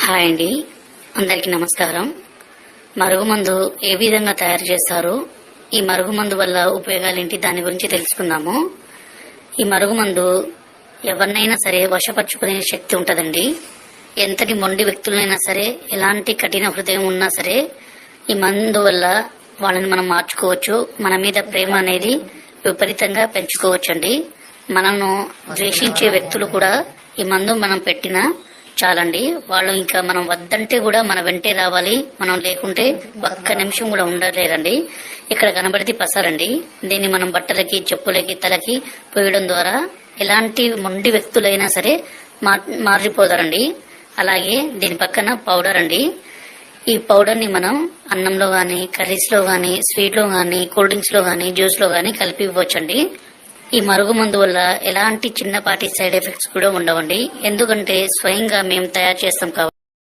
Hi అండి, అందరికీ నమస్కారం. మరుగుమందు ఏ విధంగా తయారు చేస్తారు, ఈ మరుగుమందు వల్ల ఉపయోగాలేంటి, దాని గురించి తెలుసుకుందాము. ఈ మరుగుమందు ఎవరినైనా సరే వశపరుచుకునే శక్తి ఉంటుందండి. ఎంతటి మొండి వ్యక్తులైనా సరే, ఎలాంటి కఠిన హృదయం ఉన్నా సరే, ఈ మందు వల్ల వాళ్ళని మనం మార్చుకోవచ్చు. మన మీద ప్రేమ అనేది విపరీతంగా పెంచుకోవచ్చండి. మనను ద్వేషించే వ్యక్తులు కూడా ఈ మందు మనం పెట్టినా చాలండి, వాళ్ళు ఇంకా మనం వద్దంటే కూడా మన వెంటే రావాలి. మనం లేకుంటే ఒక్క నిమిషం కూడా ఉండలేరండి. ఇక్కడ కనబడితే పసారండి. దీన్ని మనం బట్టలకి, చెప్పులకి, తలకి పోయడం ద్వారా ఎలాంటి మొండి వ్యక్తులైనా సరే మారిపోతారండి. అలాగే దీని పక్కన పౌడర్ అండి. ఈ పౌడర్ ని మనం అన్నంలో గాని, కర్రీస్ లో గాని, స్వీట్ లో గాని, కూల్ డ్రింక్స్ లో గాని, జ్యూస్ లో గాని కలిపి ఇవ్వచ్చండి. ఈ మరుగుమందు వల్ల ఎలాంటి చిన్నపాటి సైడ్ ఎఫెక్ట్స్ కూడా ఉండవండి. ఎందుకంటే స్వయంగా మేము తయారు చేస్తాం కాబట్టి.